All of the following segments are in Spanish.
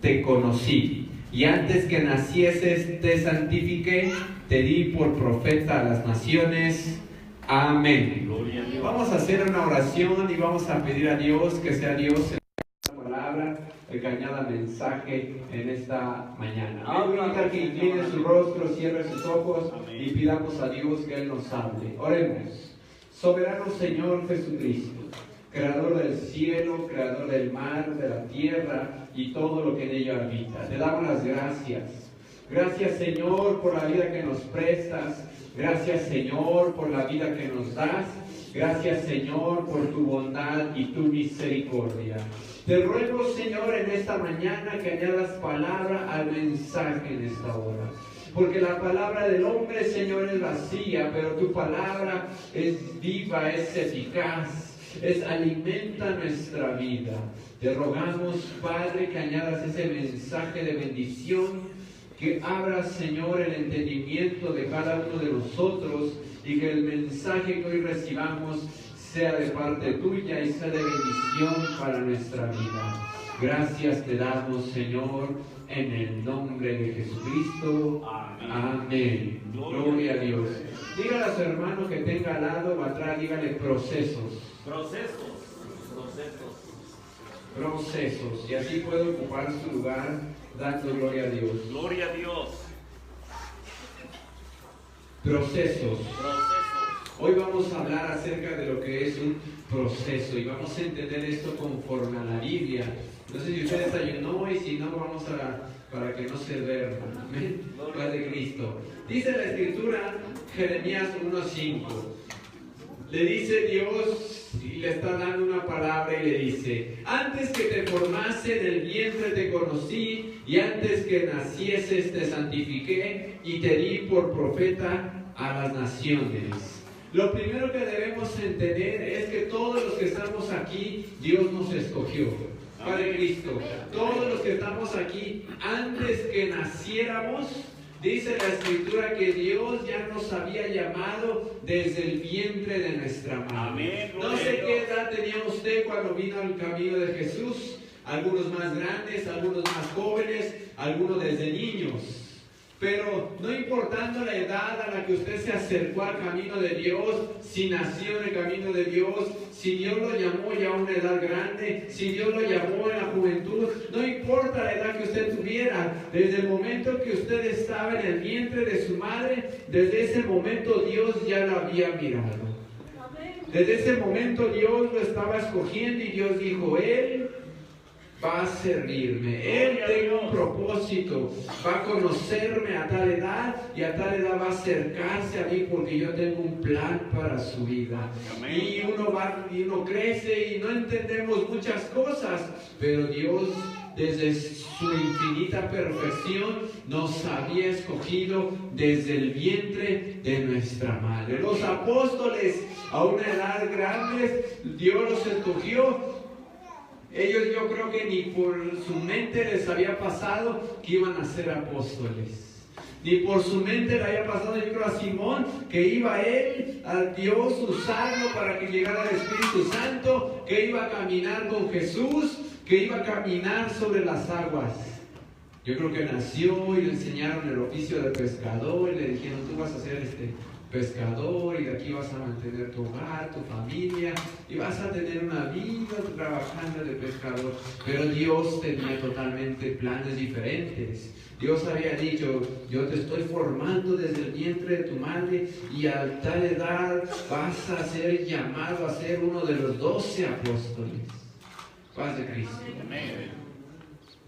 te conocí, y antes que nacieses te santifiqué, te di por profeta a las naciones. Amén. Gloria a Dios. Vamos a hacer una oración y vamos a pedir a Dios que sea Dios en la palabra, el que añada mensaje en esta mañana. Voy a invitar que incline su rostro, cierre sus ojos y pidamos a Dios que Él nos hable. Oremos. Soberano Señor Jesucristo, Creador del cielo, Creador del mar, de la tierra y todo lo que en ella habita. Te damos las gracias. Gracias, Señor, por la vida que nos prestas. Gracias, Señor, por la vida que nos das. Gracias, Señor, por tu bondad y tu misericordia. Te ruego, Señor, en esta mañana que añadas palabra al mensaje en esta hora. Porque la palabra del hombre, Señor, es vacía, pero tu palabra es viva, es eficaz, alimenta nuestra vida. Te rogamos, Padre, que añadas ese mensaje de bendición, que abras, Señor, el entendimiento de cada uno de nosotros y que el mensaje que hoy recibamos sea de parte tuya y sea de bendición para nuestra vida. Gracias te damos, Señor, en el nombre de Jesucristo. Amén. Amén. Gloria a Dios. Dígale a su hermano que tenga al lado o atrás, dígale procesos. Procesos. Y así puede ocupar su lugar dando gloria a Dios. Gloria a Dios. Procesos. Hoy vamos a hablar acerca de lo que es un proceso y vamos a entender esto conforme a la Biblia. No sé si usted desayunó y si no, vamos para que no se duerma. Amén. Paz de Cristo. Dice la Escritura, Jeremías 1:5. Le dice Dios y le está dando una palabra y le dice: antes que te formase en el vientre te conocí, y antes que nacieses te santifiqué y te di por profeta a las naciones. Lo primero que debemos entender es que todos los que estamos aquí, Dios nos escogió. Padre Cristo, todos los que estamos aquí, antes que naciéramos, dice la Escritura que Dios ya nos había llamado desde el vientre de nuestra madre. No sé qué edad tenía usted cuando vino al camino de Jesús. Algunos más grandes, algunos más jóvenes, algunos desde niños. Pero no importando la edad a la que usted se acercó al camino de Dios, si nació en el camino de Dios, si Dios lo llamó ya a una edad grande, si Dios lo llamó en la juventud, no importa la edad que usted tuviera, desde el momento que usted estaba en el vientre de su madre, desde ese momento Dios ya lo había mirado. Desde ese momento Dios lo estaba escogiendo y Dios dijo: Él va a servirme, Él tiene un propósito, va a conocerme a tal edad y a tal edad va a acercarse a mí porque yo tengo un plan para su vida. Y uno crece y no entendemos muchas cosas, pero Dios desde su infinita perfección nos había escogido desde el vientre de nuestra madre. Los apóstoles a una edad grande, Dios los escogió. Ellos, yo creo que ni por su mente les había pasado que iban a ser apóstoles. Ni por su mente le había pasado, yo creo, a Simón, que iba él, a Dios, usarlo para que llegara el Espíritu Santo, que iba a caminar con Jesús, que iba a caminar sobre las aguas. Yo creo que nació y le enseñaron el oficio de pescador y le dijeron: tú vas a ser pescador y de aquí vas a mantener tu hogar, tu familia y vas a tener una vida trabajando de pescador. Pero Dios tenía totalmente planes diferentes. Dios había dicho: yo te estoy formando desde el vientre de tu madre y a tal edad vas a ser llamado a ser uno de los 12 apóstoles. Paz de Cristo.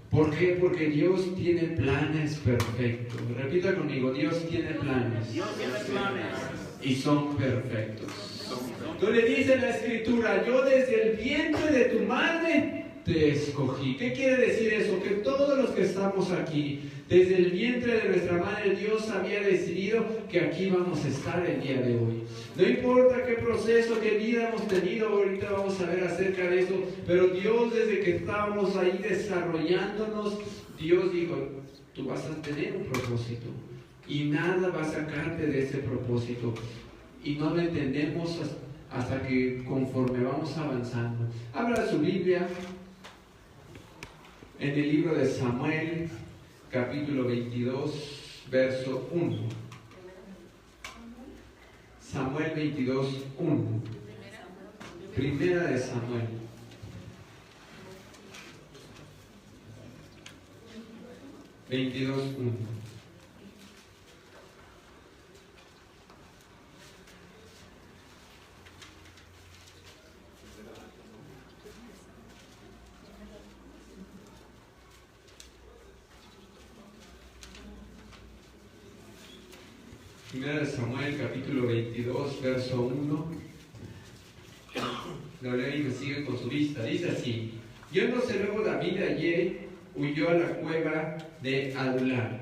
¿Por qué? Porque Dios tiene planes perfectos. Repita conmigo: Dios tiene planes. Dios tiene planes. Y son perfectos. Entonces dice la Escritura: yo desde el vientre de tu madre te escogí. ¿Qué quiere decir eso? Que todos los que estamos aquí, desde el vientre de nuestra madre, Dios había decidido que aquí vamos a estar el día de hoy. No importa qué proceso, qué vida hemos tenido, ahorita vamos a ver acerca de eso, pero Dios, desde que estábamos ahí desarrollándonos, Dios dijo: tú vas a tener un propósito y nada va a sacarte de ese propósito. Y no lo entendemos hasta que conforme vamos avanzando. Abra su Biblia en el libro de Samuel, capítulo 22, verso 1. Samuel 22, 1. Primera de Samuel. Veintidós, 1. Primera de Samuel, capítulo 22, verso 1. Lo leo y me siguen con su vista. Dice así: Yéndose luego David de allí, huyó a la cueva de Adulam.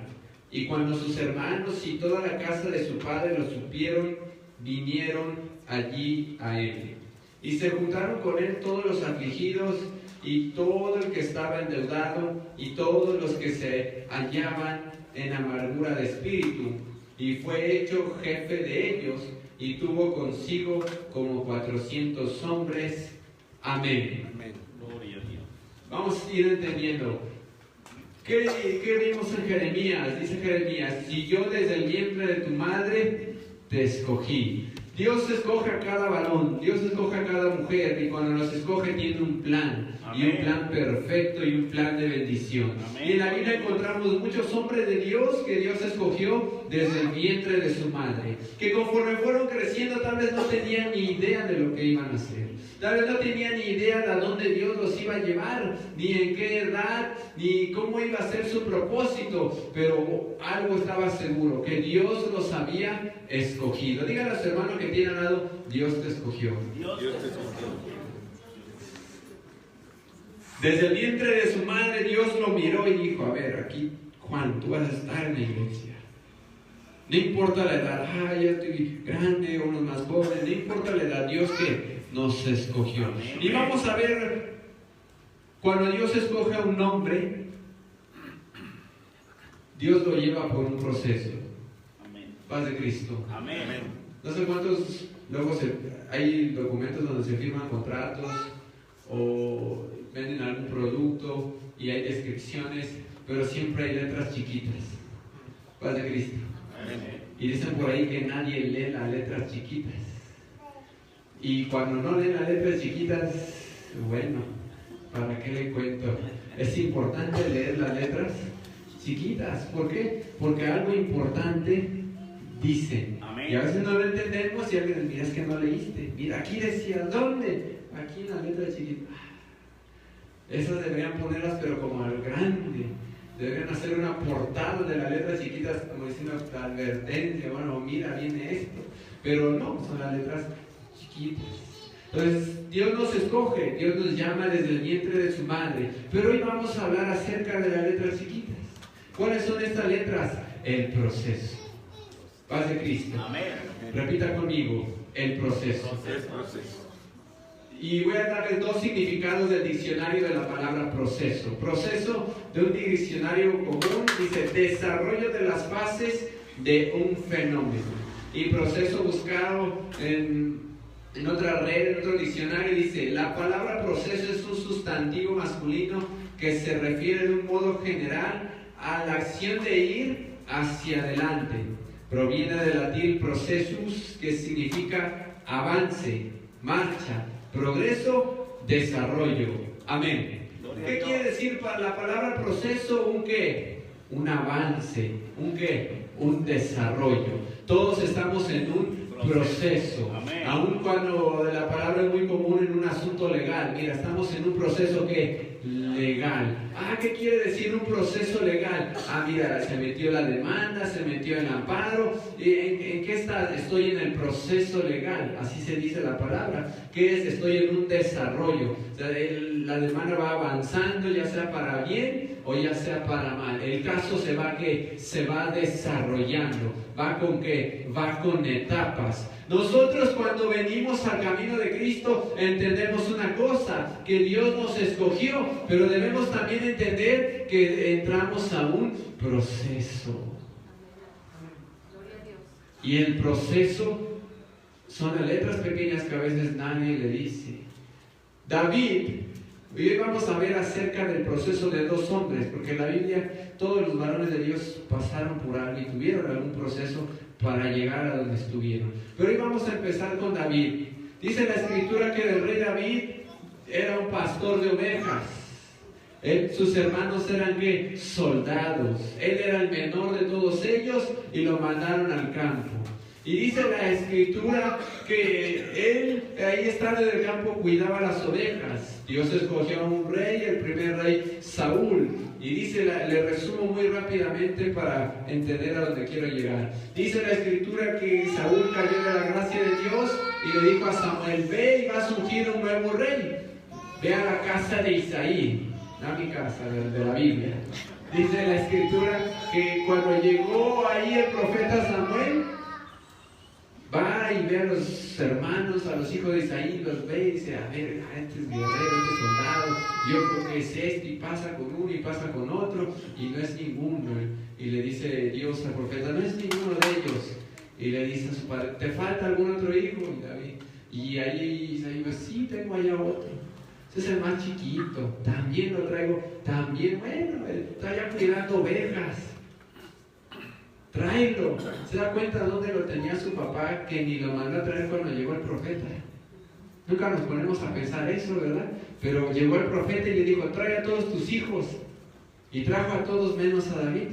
Y cuando sus hermanos y toda la casa de su padre lo supieron, vinieron allí a él. Y se juntaron con él todos los afligidos y todo el que estaba endeudado y todos los que se hallaban en amargura de espíritu. Y fue hecho jefe de ellos y tuvo consigo como 400 hombres. Amén. Amén. Gloria a Dios. Vamos a ir entendiendo. ¿Qué vimos en Jeremías? Dice Jeremías: si yo desde el vientre de tu madre te escogí. Dios escoge a cada varón, Dios escoge a cada mujer, y cuando nos escoge tiene un plan. Amén. Y un plan perfecto y un plan de bendición. Amén. Y en la Biblia encontramos muchos hombres de Dios que Dios escogió desde el vientre de su madre, que conforme fueron creciendo tal vez no tenían ni idea de lo que iban a hacer. Tal vez no tenían ni idea de a dónde Dios los iba a llevar, ni en qué edad, ni cómo iba a ser su propósito, pero algo estaba seguro, que Dios los había escogido. Díganle a su hermano que tiene al lado: Dios te escogió. Dios te escogió. Desde el vientre de su madre Dios lo miró y dijo: a ver, aquí Juan, tú vas a estar en la iglesia. No importa la edad, ya estoy grande o unos más jóvenes, no importa la edad, Dios que nos escogió. Y vamos a ver, cuando Dios escoge a un hombre, Dios lo lleva por un proceso. Amén. Paz de Cristo. Amén. No sé cuántos, luego hay documentos donde se firman contratos o venden algún producto y hay descripciones, pero siempre hay letras chiquitas. Paz de Cristo. Amén. Y dicen por ahí que nadie lee las letras chiquitas. Y cuando no leen las letras chiquitas, bueno, ¿para qué le cuento? Es importante leer las letras chiquitas. ¿Por qué? Porque algo importante dicen. Amén. Y a veces no lo entendemos y alguien dice: mira, es que no leíste. Mira, aquí decía, ¿dónde? Aquí en la letra chiquita. Esas deberían ponerlas, pero como al grande. Deberían hacer una portada de las letras chiquitas, como diciendo advertencia, bueno, mira, viene esto. Pero no, son las letras chiquitas. Entonces, Dios nos escoge, Dios nos llama desde el vientre de su madre. Pero hoy vamos a hablar acerca de las letras chiquitas. ¿Cuáles son estas letras? El proceso. Paz de Cristo. Amén. Repita conmigo: el proceso. Proceso. Y voy a darles dos significados del diccionario de la palabra proceso. Proceso, de un diccionario común, dice desarrollo de las fases de un fenómeno. Y proceso buscado en otra red, en otro diccionario, dice: la palabra proceso es un sustantivo masculino que se refiere de un modo general a la acción de ir hacia adelante. Proviene del latín processus, que significa avance, marcha, progreso, desarrollo. Amén. ¿Qué quiere decir para la palabra proceso? ¿Un qué? Un avance. ¿Un qué? Un desarrollo. Todos estamos en un proceso. Amén. Aun cuando la palabra es muy común en un asunto legal. Mira, estamos en un proceso que legal. ¿Qué quiere decir un proceso legal? Mira, se metió la demanda, se metió el amparo. ¿En qué está? Estoy en el proceso legal. Así se dice la palabra. ¿Qué es? Estoy en un desarrollo. O sea, la demanda va avanzando, ya sea para bien o ya sea para mal. El caso se va desarrollando. ¿Va con qué? Va con etapas. Nosotros, cuando venimos al camino de Cristo, entendemos una cosa: que Dios nos escogió, pero debemos también entender que entramos a un proceso. Y el proceso son las letras pequeñas que a veces nadie le dice. David, Hoy vamos a ver acerca del proceso de dos hombres, porque en la Biblia todos los varones de Dios pasaron por algo y tuvieron algún proceso para llegar a donde estuvieron. Pero hoy vamos a empezar con David. Dice la Escritura que el rey David era un pastor de ovejas. Sus hermanos eran ¿qué? Soldados. Él era el menor de todos ellos y lo mandaron al campo. Y dice la Escritura que él ahí estando en el campo cuidaba las ovejas. Dios escogió a un rey, el primer rey Saúl. Y dice, le resumo muy rápidamente para entender a dónde quiero llegar. Dice la Escritura que Saúl cayó de la gracia de Dios y le dijo a Samuel: ve y va a surgir un nuevo rey. Ve a la casa de Isaí, no a mi casa, de la Biblia. Dice la Escritura que cuando llegó ahí el profeta Samuel, va y ve a los hermanos, a los hijos de Isaí, los ve y dice: a ver, este es guerrero, este es soldado, yo creo que es este, y pasa con uno y pasa con otro, y no es ninguno. Y le dice Dios al profeta: no es ninguno de ellos. Y le dice a su padre: ¿te falta algún otro hijo? Y David, y ahí Isaí dice: sí, tengo allá otro. Ese es el más chiquito, también lo traigo, también, bueno, él está ya cuidando ovejas. Tráelo. ¿Se da cuenta dónde lo tenía su papá, que ni lo mandó a traer cuando llegó el profeta? Nunca nos ponemos a pensar eso, ¿verdad? Pero llegó el profeta y le dijo: trae a todos tus hijos. Y trajo a todos menos a David.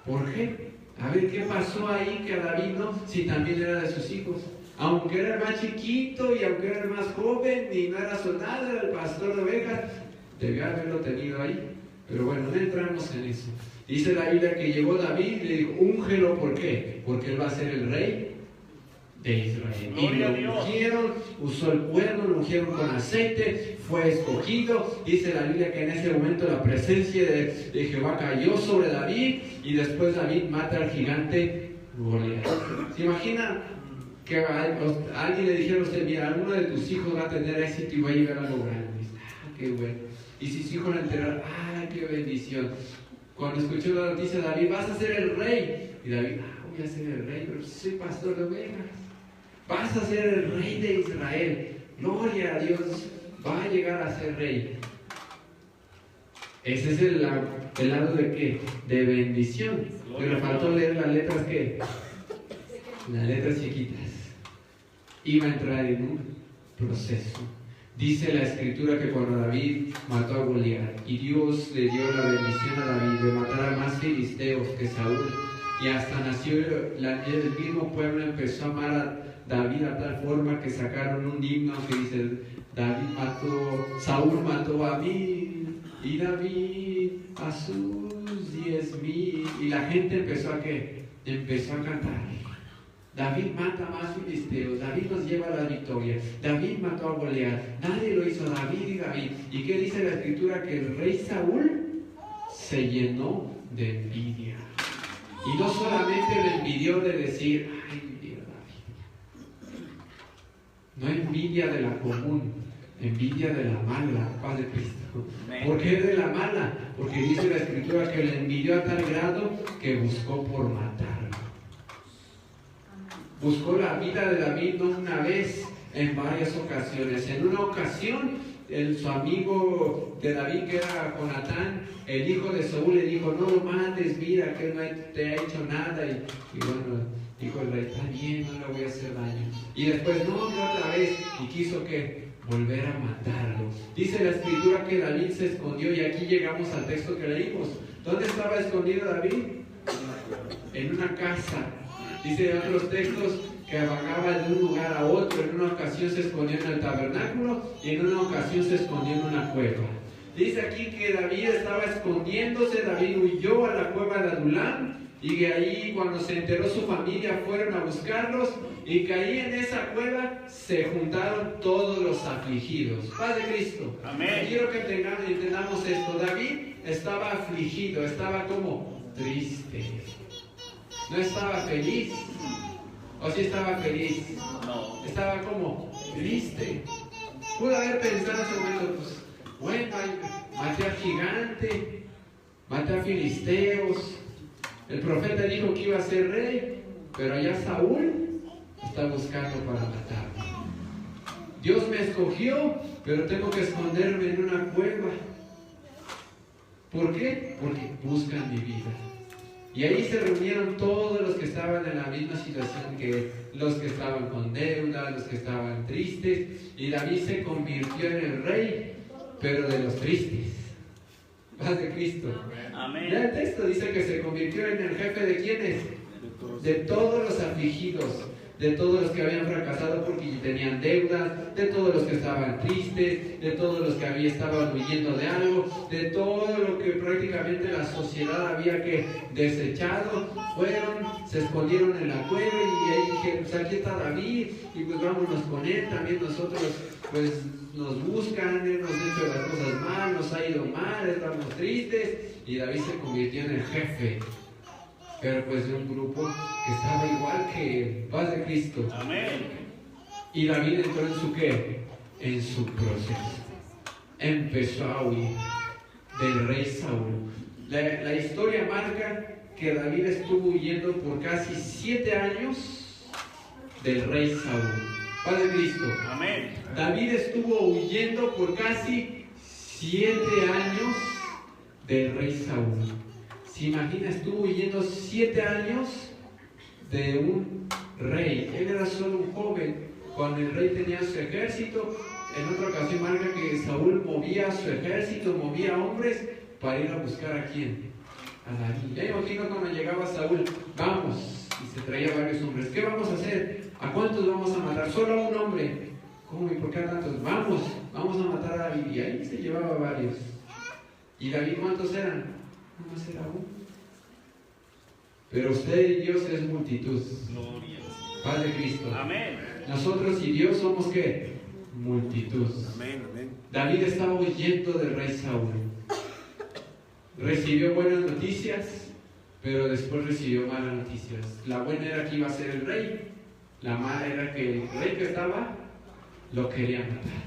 ¿Por qué? A ver, ¿qué pasó ahí que a David no? Si también era de sus hijos. Aunque era el más chiquito y aunque era el más joven y no era soldado, era el pastor de ovejas, debió haberlo tenido ahí. Pero bueno, no entramos en eso. Dice la Biblia que llegó David y le dijo: úngelo. ¿Por qué? Porque él va a ser el rey de Israel. Y lo ungieron, usó el cuerno, lo ungieron con aceite, fue escogido. Dice la Biblia que en ese momento la presencia de Jehová cayó sobre David, y después David mata al gigante Goliat. ¿Se imagina que a alguien le dijera a usted: mira, alguno de tus hijos va a tener éxito y va a llegar a algo grande? Dice: qué bueno. Y si su hijo le enterara: qué bendición. Cuando escuchó la noticia, David: vas a ser el rey. Y David: voy a ser el rey, pero soy pastor de ovejas. Vas a ser el rey de Israel. Gloria a Dios, va a llegar a ser rey. Ese es el lado de ¿qué? De bendición. Pero faltó leer las letras ¿qué? Las letras chiquitas. Iba a entrar en un proceso. Dice la Escritura que cuando David mató a Goliat, y Dios le dio la bendición a David de matar a más filisteos que Saúl, y hasta nació el mismo pueblo empezó a amar a David a tal forma que sacaron un himno que dice: Saúl mató a 1000 y David a sus 10,000. Y la gente empezó a ¿qué? Empezó a cantar: David mata más filisteos, David nos lleva a la victoria, David mató a Goliat, nadie lo hizo, David y David. ¿Y qué dice la Escritura? Que el rey Saúl se llenó de envidia. Y no solamente lo envidió de decir: ay, mira David. No envidia de la común, envidia de la mala, paz de Cristo. ¿Por qué de la mala? Porque dice la Escritura que le envidió a tal grado que buscó por matarlo. Buscó la vida de David no una vez, en varias ocasiones. En una ocasión, su amigo de David, que era Jonatán, el hijo de Saúl, le dijo: no lo mates, mira que él no te ha hecho nada. Y bueno, dijo el rey: está bien, no le voy a hacer daño. Y después: no, otra vez. Y quiso que volver a matarlo. Dice la Escritura que David se escondió, y aquí llegamos al texto que leímos. ¿Dónde estaba escondido David? En una casa. Dice en otros textos que vagaba de un lugar a otro. En una ocasión se escondió en el tabernáculo y en una ocasión se escondió en una cueva. Dice aquí que David estaba escondiéndose. David huyó a la cueva de Adulam, y que ahí, cuando se enteró su familia, fueron a buscarlos, y que ahí en esa cueva se juntaron todos los afligidos. Paz de Cristo. Amén. Quiero que entendamos esto. David estaba afligido, estaba como triste. No estaba feliz. ¿O sí estaba feliz? No. Estaba como triste. Pudo haber pensado en ese momento: pues, bueno, maté al gigante, maté a filisteos. El profeta dijo que iba a ser rey, pero allá Saúl está buscando para matarlo. Dios me escogió, pero tengo que esconderme en una cueva. ¿Por qué? Porque buscan mi vida. Y ahí se reunieron todos los que estaban en la misma situación que los que estaban con deuda, los que estaban tristes. Y David se convirtió en el rey, pero de los tristes. Paz de Cristo. Amén. Ya el texto dice que se convirtió en el jefe de ¿quiénes? De todos los afligidos, de todos los que habían fracasado porque tenían deudas, de todos los que estaban tristes, de todos los que estaban huyendo de algo, de todo lo que prácticamente la sociedad había que desechado. Fueron, se escondieron en la cueva y ahí dijeron, pues aquí está David y pues vámonos con él. También nosotros pues nos buscan, hemos hecho las cosas mal, nos ha ido mal, estamos tristes. Y David se convirtió en el jefe, pero pues de un grupo que estaba igual que paz de Cristo. Amén. Y David entró en su ¿qué? En su proceso. Empezó a huir del rey Saúl. La historia marca que David estuvo huyendo por casi 7 años del rey Saúl. Paz de Cristo. Amén. David estuvo huyendo por casi 7 años del rey Saúl. Se imagina, estuvo huyendo 7 años de un rey. Él era solo un joven cuando el rey tenía su ejército. En otra ocasión marca que Saúl movía su ejército, movía hombres para ir a buscar ¿a quién? A David. Ya imagino cuando llegaba Saúl, vamos, y se traía varios hombres. ¿Qué vamos a hacer? ¿A cuántos vamos a matar? Solo a un hombre. ¿Cómo y por qué a tantos? Vamos a matar a David. Y ahí se llevaba varios. ¿Y David cuántos eran? Nomás era uno. Pero usted y Dios es multitud. Gloria. Paz de Cristo. Amén. Nosotros y Dios somos ¿qué? Multitud. Amén, amén. David estaba huyendo del rey Saúl. Recibió buenas noticias, pero después recibió malas noticias. La buena era que iba a ser el rey. La mala era que el rey que estaba lo quería matar.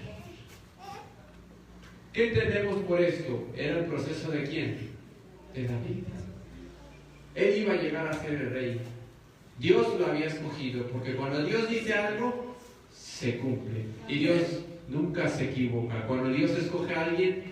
¿Qué entendemos por esto? Era el proceso de ¿quién? De David. Él iba a llegar a ser el rey. Dios lo había escogido, porque cuando Dios dice algo, se cumple. Y Dios nunca se equivoca. Cuando Dios escoge a alguien,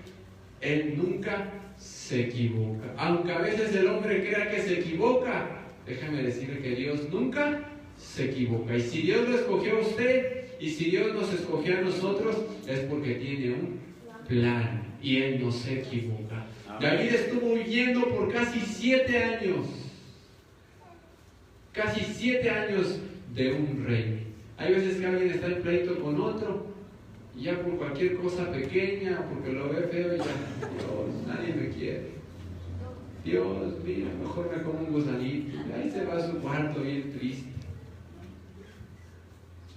Él nunca se equivoca. Aunque a veces el hombre crea que se equivoca, déjame decirle que Dios nunca se equivoca. Y si Dios lo escogió a usted, y si Dios nos escogió a nosotros, es porque tiene un plan. Y Él no se equivoca. David estuvo huyendo por casi 7 años. Casi 7 años de un rey. Hay veces que alguien está en pleito con otro y ya por cualquier cosa pequeña, porque lo ve feo y ya, Dios, nadie me quiere. Dios, mira, mejor me como un gusanito. Y ahí se va a su cuarto bien triste.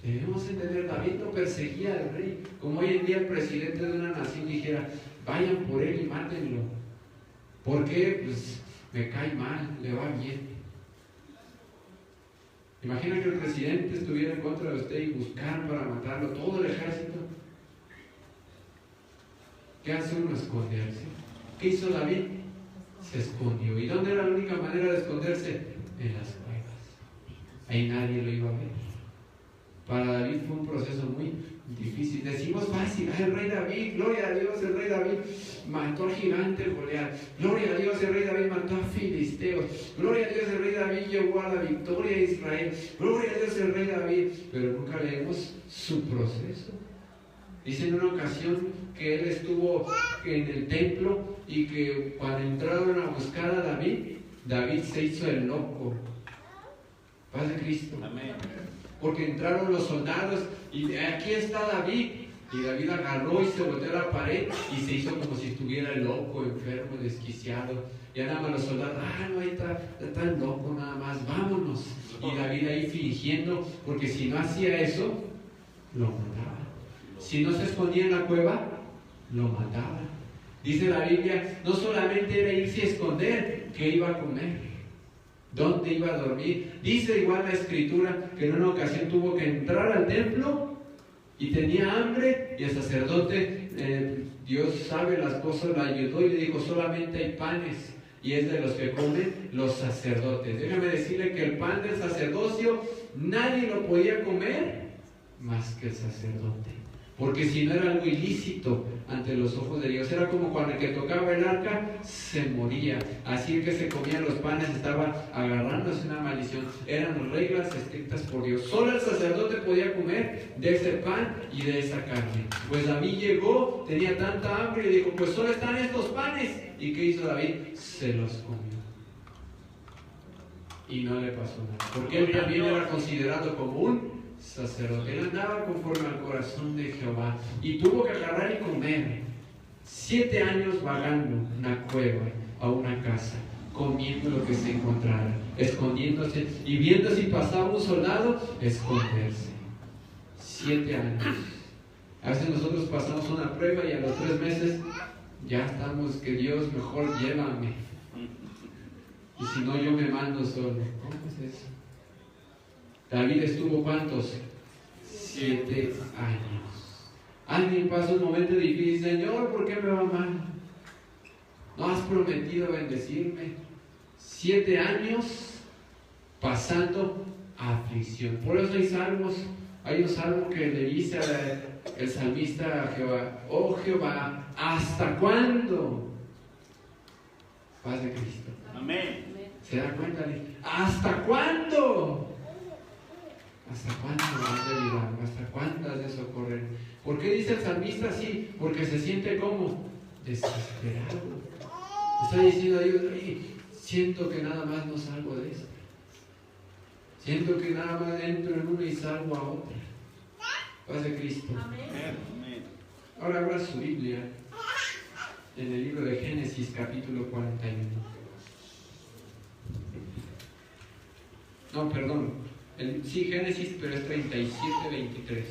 Debemos entender, David no perseguía al rey. Como hoy en día el presidente de una nación dijera, vayan por él y mátenlo. ¿Por qué? Pues me cae mal, le va bien. Imagina que el presidente estuviera en contra de usted y buscar para matarlo todo el ejército. ¿Qué hace uno? Esconderse. ¿Qué hizo David? Se escondió. ¿Y dónde era la única manera de esconderse? En las cuevas. Ahí nadie lo iba a ver. Para David fue un proceso muy difícil. Decimos fácil, el rey David, gloria a Dios, el rey David mató al gigante Goliat. Gloria a Dios, el rey David mató a filisteos. Gloria a Dios, el rey David llevó a la victoria a Israel. Gloria a Dios, el rey David. Pero nunca leemos su proceso. Dice en una ocasión que él estuvo en el templo y que cuando entraron a buscar a David, David se hizo el loco. Paz de Cristo. Amén. Porque entraron los soldados y aquí está David. Y David agarró y se volteó a la pared y se hizo como si estuviera loco, enfermo, desquiciado. Y nada más los soldados, no, ahí está el loco nada más, vámonos. Y David ahí fingiendo, porque si no hacía eso, lo mataba. Si no se escondía en la cueva, lo mataba. Dice la Biblia, no solamente era irse a esconder, que iba a comer. ¿Dónde iba a dormir? Dice igual la escritura que en una ocasión tuvo que entrar al templo y tenía hambre y el sacerdote, Dios sabe las cosas, la ayudó y le dijo, solamente hay panes y es de los que comen los sacerdotes. Déjame decirle que el pan del sacerdocio nadie lo podía comer más que el sacerdote. porque si no era algo ilícito ante los ojos de Dios. Era como cuando el que tocaba el arca se moría. Así el que se comía los panes estaba agarrándose una maldición. Eran reglas estrictas por Dios. Solo el sacerdote podía comer de ese pan y de esa carne. Pues David llegó, tenía tanta hambre y dijo, pues solo están estos panes. ¿Y qué hizo David? Se los comió. Y no le pasó nada, porque él también era considerado como un sacerdote. Él andaba conforme al corazón de Jehová y tuvo que agarrar y comer. 7 años vagando una cueva a una casa, comiendo lo que se encontrara, escondiéndose y viendo si pasaba un soldado, esconderse. 7 años. A veces nosotros pasamos una prueba y a los 3 meses ya estamos, que Dios mejor llévame. Y si no, yo me mando solo. ¿Cómo es eso? David estuvo ¿cuántos? 7 años. Alguien pasa un momento difícil. Señor, ¿por qué me va mal? No has prometido bendecirme. 7 años pasando aflicción. Por eso hay salmos. Hay un salmo que le dice el salmista a Jehová: oh Jehová, ¿hasta cuándo? Paz de Cristo. Amén. ¿Se da cuenta? ¿Hasta cuándo? ¿Hasta cuándo has de ayudarme? ¿Hasta cuándo has de socorrer? ¿Por qué dice el salmista así? Porque se siente como desesperado. Está diciendo a Dios: siento que nada más no salgo de esto. Siento que nada más entro en una y salgo a otra. Paz de Cristo. Amén. Ahora abra su Biblia en el libro de Génesis, capítulo 41. No, perdón. Sí, Génesis, pero es 37, 23.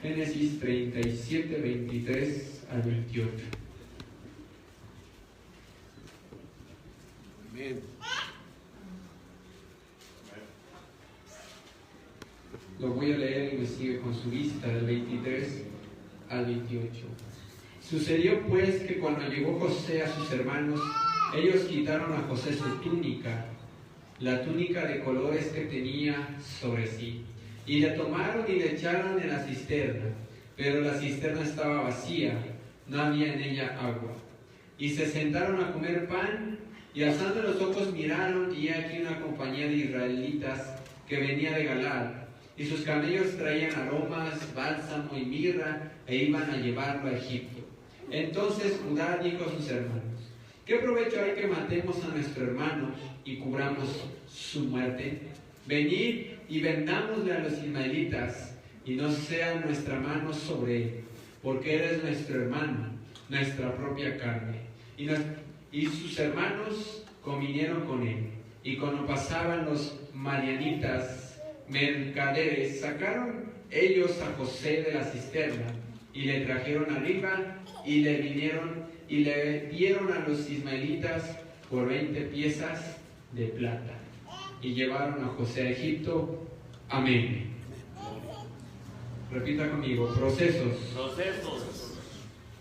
Génesis 37, 23 al 28. Amén. Lo voy a leer y me sigue con su vista, del 23 al 28. Sucedió pues que cuando llegó José a sus hermanos, ellos quitaron a José su túnica, la túnica de colores que tenía sobre sí, y le tomaron y le echaron en la cisterna, pero la cisterna estaba vacía, no había en ella agua. Y se sentaron a comer pan, y alzando los ojos miraron, y aquí una compañía de israelitas que venía de Galaad, y sus camellos traían aromas, bálsamo y mirra, e iban a llevarlo a Egipto. Entonces Judá dijo a sus hermanos: ¿qué provecho hay que matemos a nuestro hermano y cubramos su muerte? Venid y vendámosle a los ismaelitas, y no sea nuestra mano sobre él, porque él es nuestro hermano, nuestra propia carne. Y sus hermanos convinieron con él, y cuando pasaban los madianitas mercaderes, sacaron ellos a José de la cisterna, y le trajeron arriba, y le dieron a los ismaelitas por 20 piezas de plata, y llevaron a José a Egipto. Amén. Repita conmigo: procesos.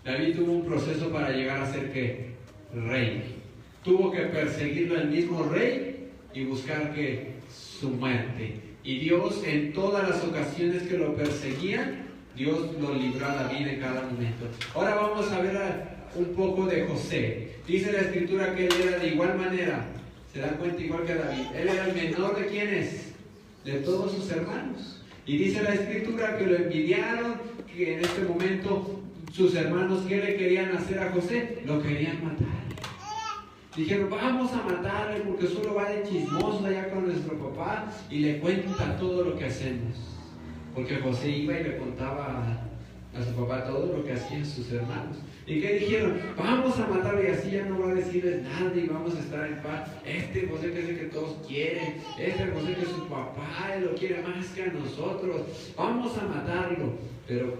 David tuvo un proceso para llegar a ser ¿qué? Rey. Tuvo que perseguirlo el mismo rey y buscar ¿qué? Su muerte. Y Dios, en todas las ocasiones que lo perseguían, Dios lo libró a David en cada momento. Ahora vamos a ver un poco de José. Dice la escritura que él era de igual manera, se dan cuenta, igual que David. Él era el menor de ¿quiénes? De todos sus hermanos. Y dice la escritura que lo envidiaron, que en este momento sus hermanos, ¿qué le querían hacer a José? Lo querían matar. Dijeron: vamos a matarle porque solo va de chismoso allá con nuestro papá y le cuenta todo lo que hacemos. Porque José iba y le contaba a su papá todo lo que hacían sus hermanos. ¿Y qué dijeron? Vamos a matarle y así ya no va a decirles nada y vamos a estar en paz. Este José que es el que todos quieren, este José que su papá lo quiere más que a nosotros, vamos a matarlo. Pero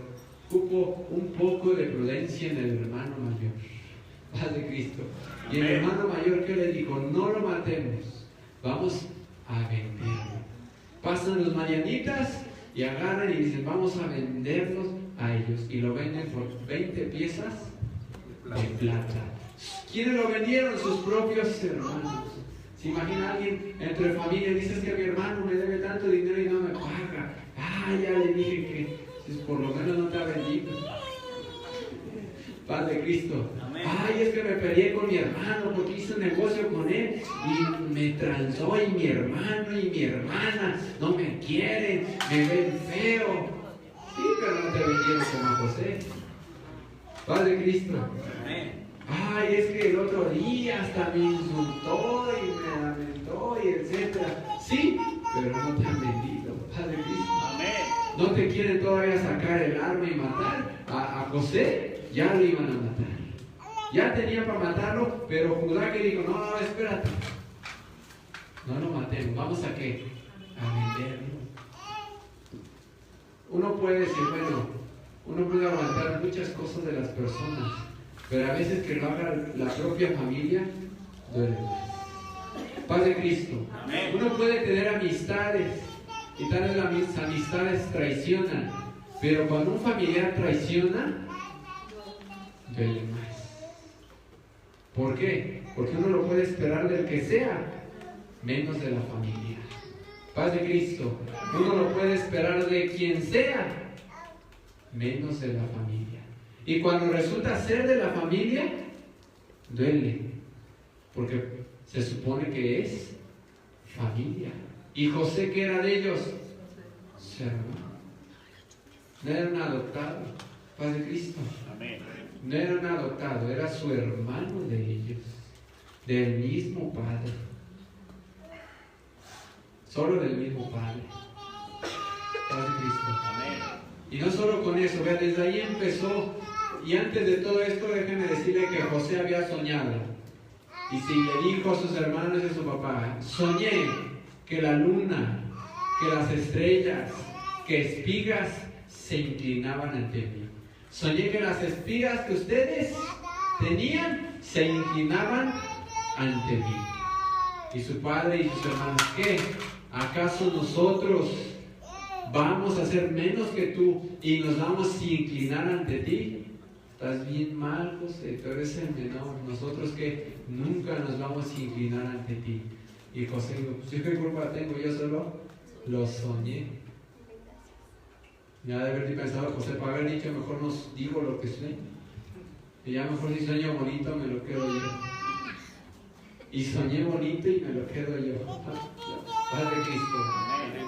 hubo un poco de prudencia en el hermano mayor. Paz de Cristo. Y el hermano mayor, ¿qué le dijo? No lo matemos, vamos a venderlo. Pasan los madianitas y agarran y dicen, vamos a venderlos a ellos. Y lo venden por 20 piezas de plata. ¿Quiénes lo vendieron? Sus propios hermanos. ¿Se imagina alguien entre familia y dice, es que mi hermano me debe tanto dinero y no me paga? Ah, ya le dije que por lo menos no te ha vendido. Paz de Cristo. Amén. Ay, es que me peleé con mi hermano porque hice un negocio con él y me transó, y mi hermano y mi hermana no me quieren, me ven feo. Sí, pero no te vendieron como a José. Paz de Cristo. Amén. Ay, es que el otro día hasta me insultó y me lamentó y etcétera. Sí, pero no te han vendido. Paz de Cristo. Amén. No te quieren todavía sacar el arma y matar. A José ya lo iban a matar. Ya tenían para matarlo, pero Judá que dijo, no, espérate. No lo matemos. ¿Vamos a qué? A venderlo. Uno puede decir, bueno, uno puede aguantar muchas cosas de las personas, pero a veces que lo haga la propia familia, duele más. Paz de Cristo. Amén. Uno puede tener amistades y tal vez las amistades traicionan, pero cuando un familiar traiciona, duele más. ¿Por qué? Porque uno lo puede esperar del que sea, menos de la familia. Paz de Cristo. Uno lo puede esperar de quien sea, menos de la familia. Y cuando resulta ser de la familia, duele, porque se supone que es familia. ¿Y José qué era de ellos? Su hermano. No era un adoptado. Paz de Cristo. Amén. No era un adoptado, era su hermano de ellos, del mismo padre. Solo del mismo padre. Paz de Cristo. Amén. Y no solo con eso, vea, desde ahí empezó. Y antes de todo esto, déjenme decirle que José había soñado. Y si le dijo a sus hermanos y a su papá, soñé que la luna, que las estrellas, que espigas se inclinaban ante mí. Soñé que las espigas que ustedes tenían se inclinaban ante mí. Y su padre y sus hermanos, ¿qué? ¿Acaso nosotros vamos a ser menos que tú y nos vamos a inclinar ante ti? Estás bien mal, José, tú eres el menor. Nosotros que nunca nos vamos a inclinar ante ti. Y José dijo, pues yo qué culpa tengo, yo solo lo soñé. Ya de haber pensado José, para haber dicho, mejor nos digo lo que sueño. Y ya mejor si sueño bonito me lo quedo yo. Y soñé bonito y me lo quedo yo. Padre Cristo. Amén.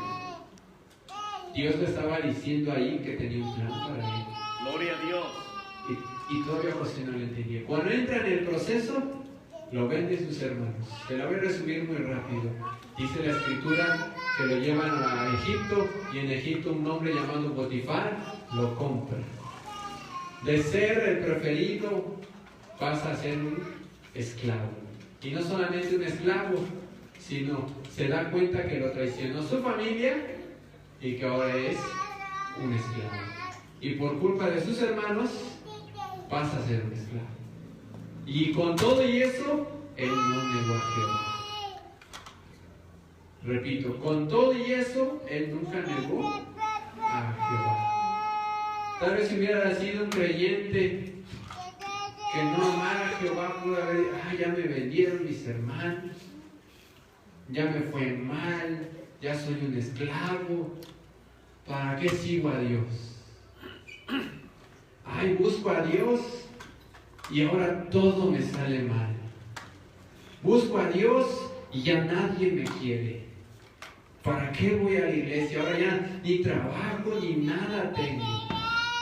Dios le estaba diciendo ahí que tenía un plan para él. Gloria a Dios. Y todavía José no lo entendía. Cuando entra en el proceso, lo venden sus hermanos. Te la voy a resumir muy rápido. Dice la escritura que lo llevan a Egipto y en Egipto un hombre llamado Potifar lo compra. De ser el preferido pasa a ser un esclavo. Y no solamente un esclavo, sino se da cuenta que lo traicionó su familia y que ahora es un esclavo. Y por culpa de sus hermanos pasa a ser un esclavo. Y con todo y eso, él no negó a Jehová. Repito, con todo y eso, él nunca negó a Jehová. Tal vez si hubiera sido un creyente que no amara a Jehová, pudo haber dicho, ya me vendieron mis hermanos, ya me fue mal, ya soy un esclavo, ¿para qué sigo a Dios? Ay, busco a Dios y ahora todo me sale mal. Busco a Dios y ya nadie me quiere. ¿Para qué voy a la iglesia? Ahora ya ni trabajo ni nada tengo.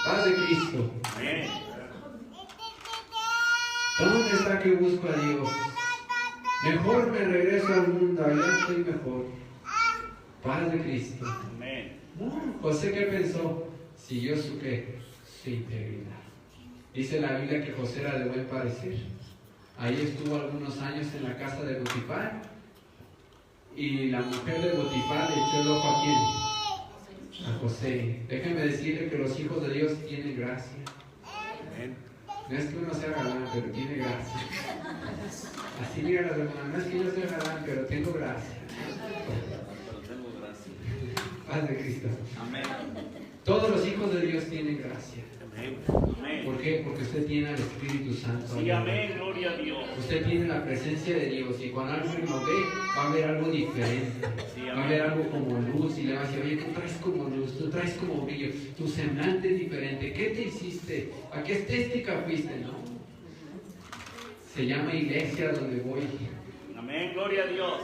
Paz de Cristo. Amén. ¿Dónde está que busco a Dios? Mejor me regreso al mundo, allá estoy mejor. Paz de Cristo. Amén. José, ¿qué pensó? Siguió su integridad. Dice la Biblia que José era de buen parecer. Ahí estuvo algunos años en la casa de Potifar. Y la mujer de Potifar le echó el ojo ¿a quién? A José. Déjenme decirle que los hijos de Dios tienen gracia. Amén. No es que uno sea galán, pero tiene gracia. Así digan las hermanas, no es que yo sea galán, pero tengo gracia. Pero tengo gracia. Paz de Cristo. Amén. Todos los hijos de Dios tienen gracia. Amén. Amén. ¿Por qué? Porque usted tiene al Espíritu Santo. Sí, amén. Gloria a Dios. Usted tiene la presencia de Dios y cuando alguien lo ve, va a ver algo diferente. Sí, Va a ver algo como luz y le va a decir, oye, tú traes como luz, tú traes como brillo, tu semblante es diferente. ¿Qué te hiciste? ¿A qué estética fuiste? No. Se llama iglesia donde voy. Amén. Gloria a Dios.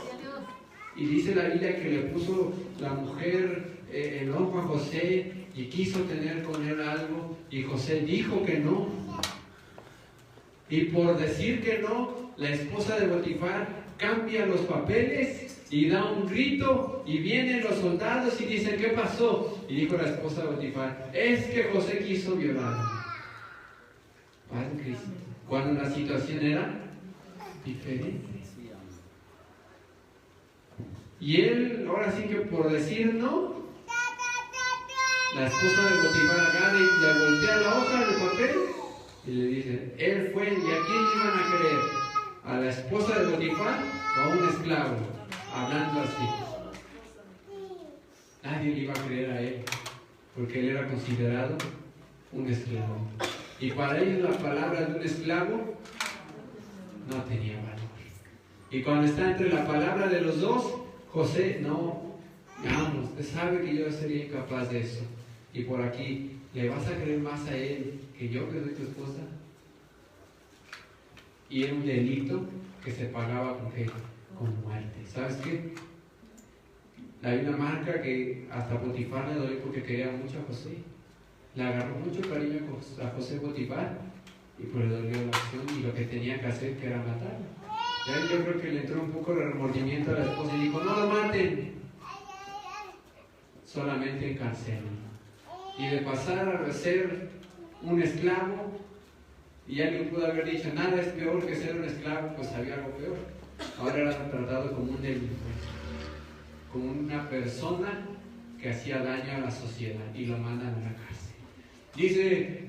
Y dice la Biblia que le puso la mujer el ojo a José y quiso tener con él algo y José dijo que no. Y por decir que no, la esposa de Potifar cambia los papeles y da un grito y vienen los soldados y dicen, ¿qué pasó? Y dijo la esposa de Potifar, es que José quiso violarme. Padre Cristo, cuando la situación era diferente. Y él, ahora sí que por decir no, la esposa de Potifar agarra y le voltea la hoja de papel y le dice, él fue, ¿y a quién iban a creer? ¿A la esposa de Potifar o a un esclavo? Hablando así. Nadie le iba a creer a él, porque él era considerado un esclavo. Y para ellos la palabra de un esclavo no tenía valor. Y cuando está entre la palabra de los dos, José, no, vamos, usted sabe que yo sería incapaz de eso. Y por aquí, ¿le vas a creer más a él que yo, que soy tu esposa? Y era un delito que se pagaba con muerte. ¿Sabes qué? Hay una marca que hasta Potifar le doy porque quería mucho a José. Le agarró mucho cariño a José Potifar y pues le dolió la acción y lo que tenía que hacer que era matarlo. Yo creo que le entró un poco de remordimiento a la esposa y dijo, no lo maten, solamente encarcelen. Y de pasar a ser un esclavo, y alguien pudo haber dicho, nada es peor que ser un esclavo, pues había algo peor. Ahora era tratado como un delincuente, como una persona que hacía daño a la sociedad y lo mandan a la cárcel. Dice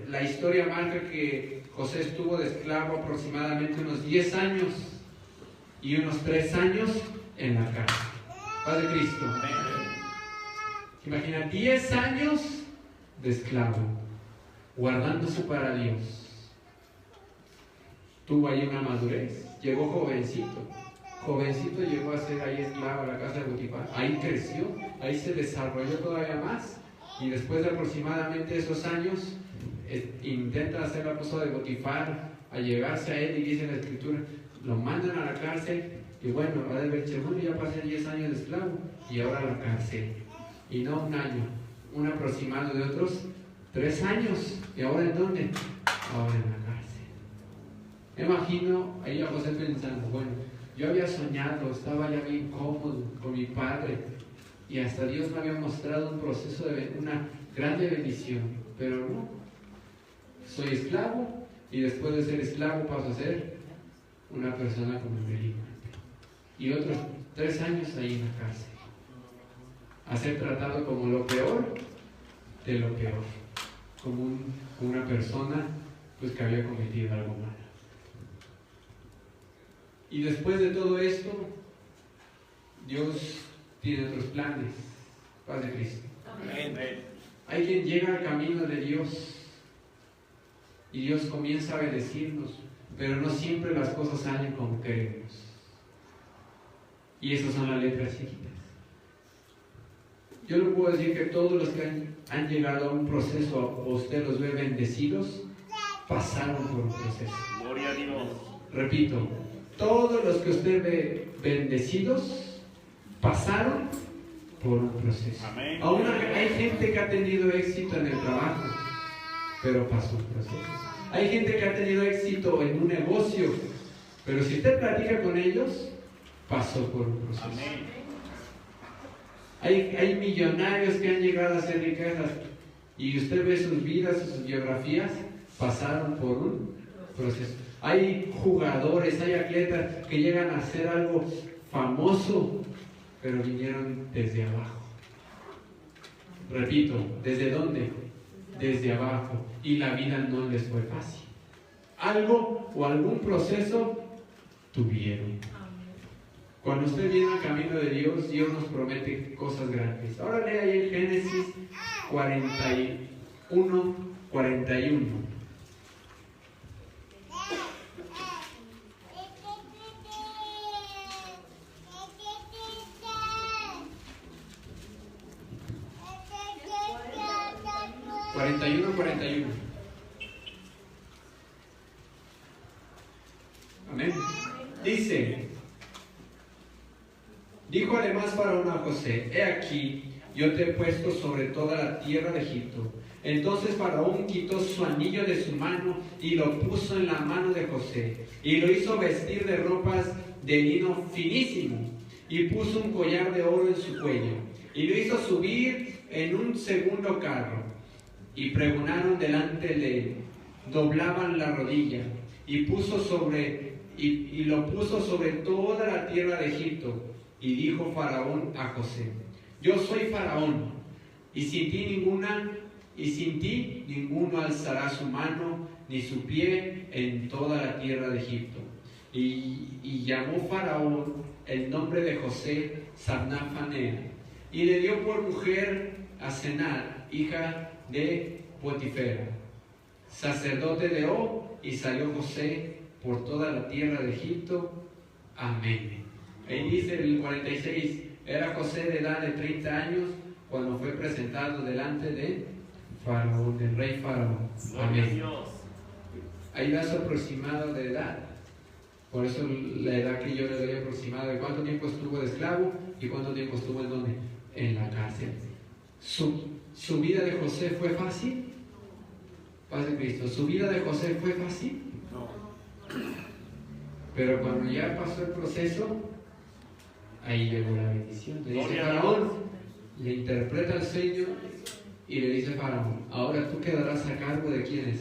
la historia marca que José estuvo de esclavo aproximadamente unos 10 años y unos 3 años en la cárcel. Paz de Cristo. Imagina 10 años de esclavo, guardándose para Dios. Tuvo ahí una madurez, llegó jovencito. Jovencito llegó a ser ahí esclavo a la casa de Potifar. Ahí creció, ahí se desarrolló todavía más. Y después de aproximadamente esos años, intenta hacer la esposa de Potifar a llegarse a él y dice en la escritura, lo mandan a la cárcel y bueno, va a ver, bueno, ya pasé 10 años de esclavo y ahora a la cárcel. Y no un año, un aproximado de otros 3 años. ¿Y ahora en dónde? Ahora en la cárcel. Me imagino ahí a José pensando, bueno, yo había soñado, estaba ya bien cómodo con mi padre y hasta Dios me había mostrado un proceso de una grande bendición, pero no, soy esclavo y después de ser esclavo paso a ser una persona como un delincuente y otros 3 años ahí en la cárcel, a ser tratado como lo peor de lo peor, como una persona pues que había cometido algo malo. Y después de todo esto, Dios tiene otros planes. Paz de Cristo. Amén. Hay quien llega al camino de Dios y Dios comienza a bendecirnos, pero no siempre las cosas salen como queremos. Y esas son las letras chiquitas. Yo no puedo decir que todos los que han llegado a un proceso, o usted los ve bendecidos, pasaron por un proceso. Gloria a Dios. Repito, todos los que usted ve bendecidos pasaron por un proceso. Amén. Aún hay gente que ha tenido éxito en el trabajo, pero pasó un proceso. Hay gente que ha tenido éxito en un negocio, pero si usted platica con ellos, pasó por un proceso. Amén. Hay millonarios que han llegado a hacer riquezas y usted ve sus vidas, sus biografías, pasaron por un proceso. Hay jugadores, hay atletas que llegan a hacer algo famoso, pero vinieron desde abajo. Repito, ¿desde dónde? Desde abajo. Y la vida no les fue fácil. Algo o algún proceso tuvieron. Cuando usted viene al camino de Dios, Dios nos promete cosas grandes. Ahora lea ahí en Génesis 41, 41. Amén. Dice, dijo además Faraón a José: he aquí, yo te he puesto sobre toda la tierra de Egipto. Entonces Faraón quitó su anillo de su mano y lo puso en la mano de José, y lo hizo vestir de ropas de lino finísimo, y puso un collar de oro en su cuello, y lo hizo subir en un segundo carro, y pregonaron delante de él, doblaban la rodilla, y lo puso sobre toda la tierra de Egipto. Y dijo Faraón a José: yo soy Faraón, y sin ti ninguno alzará su mano ni su pie en toda la tierra de Egipto. Y llamó Faraón el nombre de José Sarnafanea, y le dio por mujer a Senat, hija de Potifera, sacerdote de O, y salió José por toda la tierra de Egipto. Amén. Ahí dice el 46, era José de edad de 30 años cuando fue presentado delante de Faraón, del rey Faraón. Amén. Ahí da su aproximado de edad. Por eso la edad que yo le doy aproximada de cuánto tiempo estuvo de esclavo y cuánto tiempo estuvo en donde, en la cárcel. ¿Su vida de José fue fácil? Paz de Cristo. ¿Su vida de José fue fácil? No. Pero cuando ya pasó el proceso, ahí llegó la bendición. Le dice Faraón, le interpreta el sueño y le dice Faraón: ahora tú quedarás a cargo de quiénes,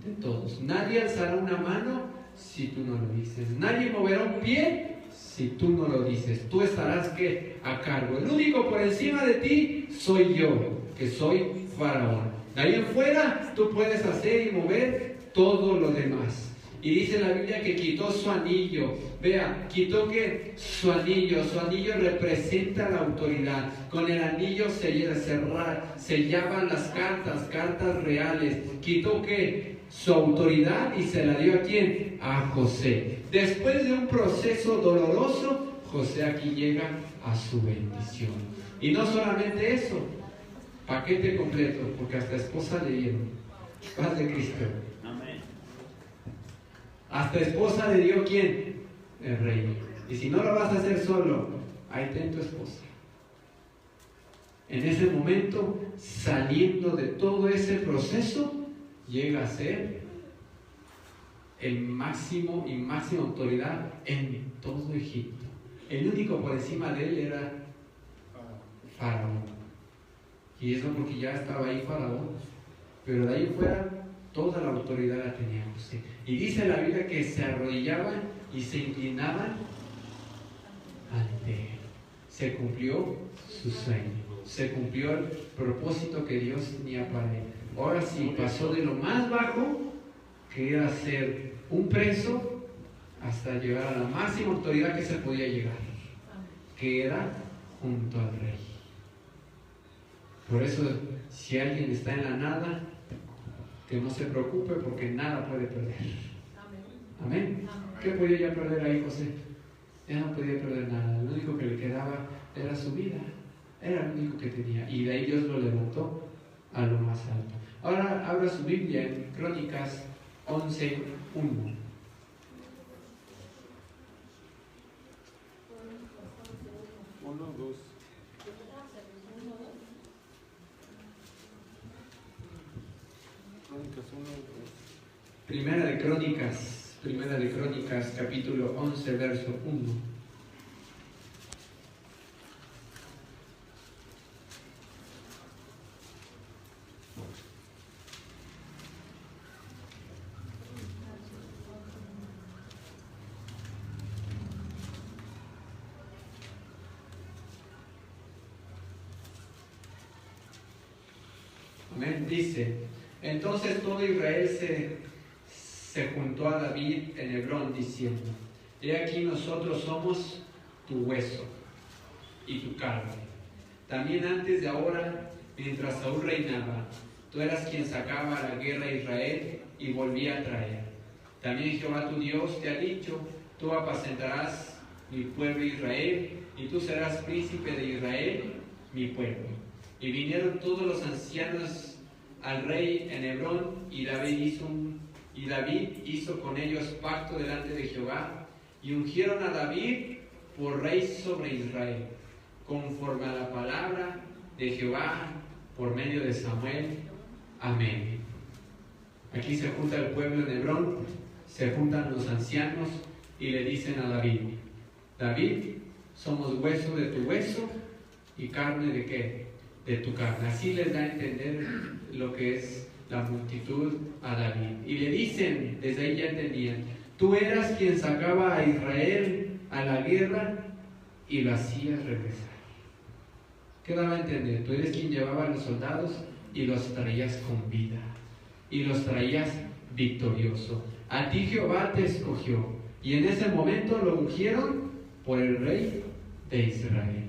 de todos. Nadie alzará una mano si tú no lo dices. Nadie moverá un pie si tú no lo dices. Tú estarás ¿qué? A cargo. El único por encima de ti soy yo, que soy Faraón. De ahí en fuera tú puedes hacer y mover todo lo demás. Y dice la Biblia que quitó su anillo. Vea, quitó que su anillo representa la autoridad. Con el anillo sellaban las cartas reales. Quitó que su autoridad y se la dio ¿a quién? A José. Después de un proceso doloroso, José aquí llega a su bendición. Y no solamente eso, paquete completo, porque hasta esposa le dieron. Paz de Cristo. Hasta esposa le dio ¿quién? El rey. Y si no lo vas a hacer solo, ahí ten tu esposa. En ese momento, saliendo de todo ese proceso, llega a ser el máximo y máxima autoridad en todo Egipto. El único por encima de él era Faraón. Y eso porque ya estaba ahí Faraón. Pero de ahí fuera, toda la autoridad la tenía José. Y dice la Biblia que se arrodillaban y se inclinaban ante él. Se cumplió su sueño. Se cumplió el propósito que Dios tenía para él. Ahora sí, pasó de lo más bajo, que era ser un preso, hasta llegar a la máxima autoridad que se podía llegar, que era junto al rey. Por eso, si alguien está en la nada, que no se preocupe, porque nada puede perder. Amén. ¿Qué podía ya perder ahí José? Ya no podía perder nada. Lo único que le quedaba era su vida. Era lo único que tenía. Y de ahí Dios lo levantó a lo más alto. Ahora abra su Biblia en Crónicas 11:1. Primera de Crónicas, capítulo 11, verso 1. Amén. Dice: entonces todo Israel se juntó a David en Hebrón diciendo: he aquí nosotros somos tu hueso y tu carne. También antes de ahora, mientras Saúl reinaba, tú eras quien sacaba a la guerra a Israel y volvía a traer. También Jehová tu Dios te ha dicho, tú apacentarás mi pueblo Israel, y tú serás príncipe de Israel, mi pueblo. Y vinieron todos los ancianos al rey en Hebrón, y David hizo con ellos pacto delante de Jehová, y ungieron a David por rey sobre Israel, conforme a la palabra de Jehová por medio de Samuel. Amén. Aquí se junta el pueblo en Hebrón, se juntan los ancianos y le dicen a David: David, somos hueso de tu hueso y carne de ¿qué? De tu carne. Así les da a entender lo que es la multitud a David. Y le dicen, desde ahí ya entendían, tú eras quien sacaba a Israel a la guerra y lo hacías regresar. ¿Qué daba a entender? Tú eres quien llevaba a los soldados y los traías con vida y los traías victorioso. A ti Jehová te escogió, y en ese momento lo ungieron por el rey de Israel.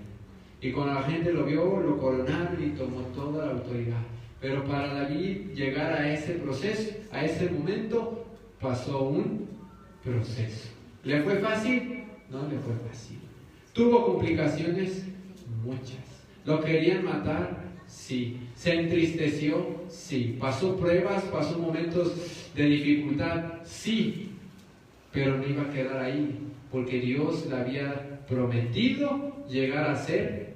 Y cuando la gente lo vio, lo coronaron y tomó toda la autoridad. Pero para David llegar a ese proceso, a ese momento, pasó un proceso. ¿Le fue fácil? No le fue fácil. ¿Tuvo complicaciones? Muchas. ¿Lo querían matar? Sí. ¿Se entristeció? Sí. ¿Pasó pruebas? ¿Pasó momentos de dificultad? Sí. Pero no iba a quedar ahí, porque Dios le había prometido llegar a ser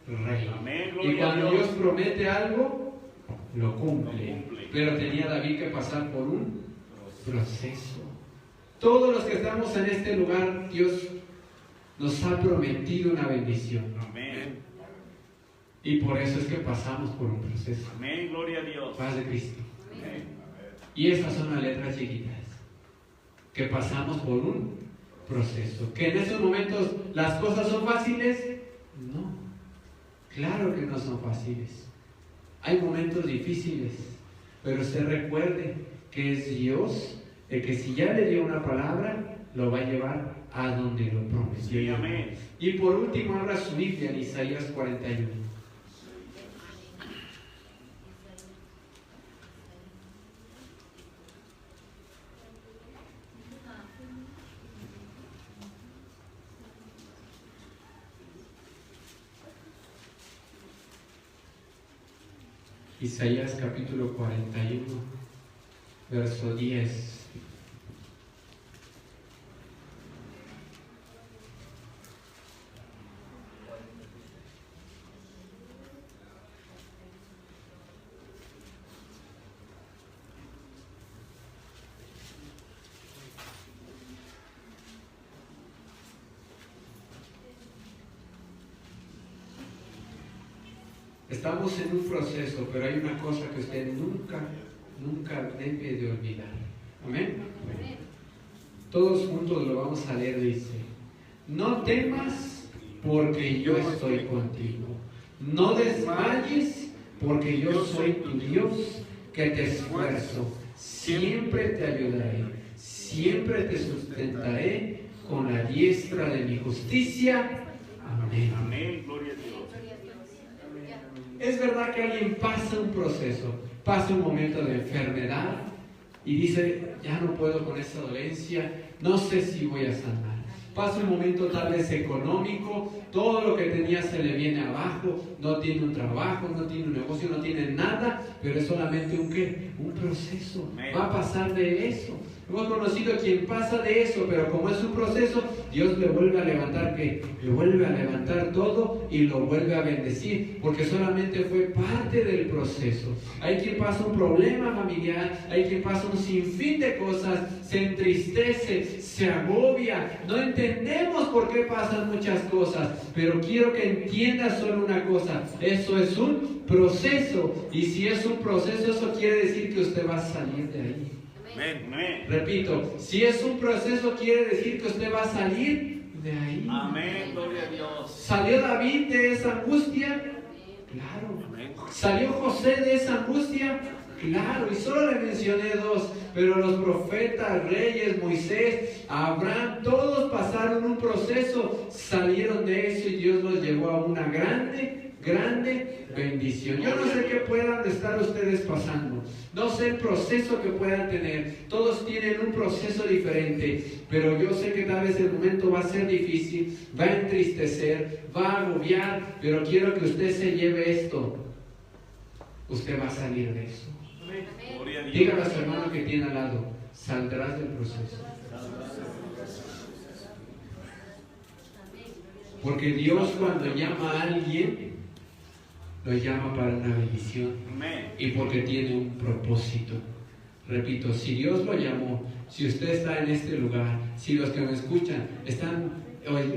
rey. Amén, y cuando Dios promete algo, lo cumple. Pero tenía David que pasar por un proceso. Todos los que estamos en este lugar, Dios nos ha prometido una bendición. Amén. Y por eso es que pasamos por un proceso. Amén, gloria a Dios. Paz de Cristo. Amén. Y esas son las letras chiquitas, que pasamos por un proceso. ¿Que en esos momentos las cosas son fáciles? No, claro que no son fáciles. Hay momentos difíciles, pero usted recuerde que es Dios el que, si ya le dio una palabra, lo va a llevar a donde lo prometió. Sí, amén. Y por último, abra su Biblia en Isaías 41. Isaías capítulo 41, verso 10. Estamos en un proceso, pero hay una cosa que usted nunca debe de olvidar. ¿Amén? Todos juntos lo vamos a leer, dice: no temas porque yo estoy contigo. No desmayes porque yo soy tu Dios que te esfuerzo. Siempre te ayudaré. Siempre te sustentaré con la diestra de mi justicia. Amén. Amén, gloria a Dios. Es verdad que alguien pasa un proceso, pasa un momento de enfermedad y dice: ya no puedo con esta dolencia, no sé si voy a sanar. Pasa un momento tal vez económico, todo lo que tenía se le viene abajo, no tiene un trabajo, no tiene un negocio, no tiene nada, pero es solamente un ¿qué? Un proceso. Va a pasar de eso. Hemos conocido a quien pasa de eso, pero como es un proceso, Dios le vuelve a levantar ¿qué? Le vuelve a levantar todo y lo vuelve a bendecir, porque solamente fue parte del proceso. Hay quien pasa un problema familiar, hay quien pasa un sinfín de cosas, se entristece, se agobia, no entendemos por qué pasan muchas cosas, pero quiero que entiendas solo una cosa: eso es un proceso, y si es un proceso, eso quiere decir que usted va a salir de ahí. Amén. Repito, si es un proceso, quiere decir que usted va a salir de ahí. Amén, gloria a Dios. ¿Salió David de esa angustia? Claro. Amén. ¿Salió José de esa angustia? Claro, y solo le mencioné dos, pero los profetas, reyes, Moisés, Abraham, todos pasaron un proceso, salieron de eso y Dios los llevó a una grande bendición. Yo no sé qué puedan estar ustedes pasando, no sé el proceso que puedan tener, todos tienen un proceso diferente, pero yo sé que tal vez el momento va a ser difícil, va a entristecer, va a agobiar, pero quiero que usted se lleve esto, usted va a salir de eso. Gloria a Dios. Dígale a su hermano que tiene al lado, saldrás del proceso. Porque Dios cuando llama a alguien, lo llama para una bendición. Amén. Y porque tiene un propósito. Repito, si Dios lo llamó, si usted está en este lugar, si los que me escuchan están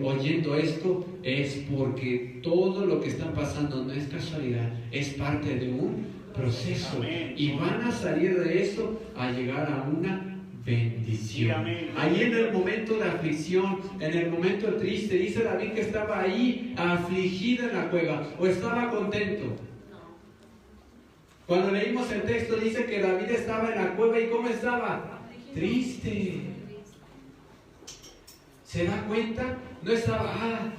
oyendo esto, es porque todo lo que está pasando no es casualidad, es parte de un proceso. Amén. Y van a salir de esto a llegar a una bendición. Amén. Ahí en el momento de aflicción, en el momento triste, dice David que estaba ahí afligido en la cueva, o estaba contento. Cuando leímos el texto dice que David estaba en la cueva y ¿cómo estaba? Triste. ¿Se da cuenta? No estaba,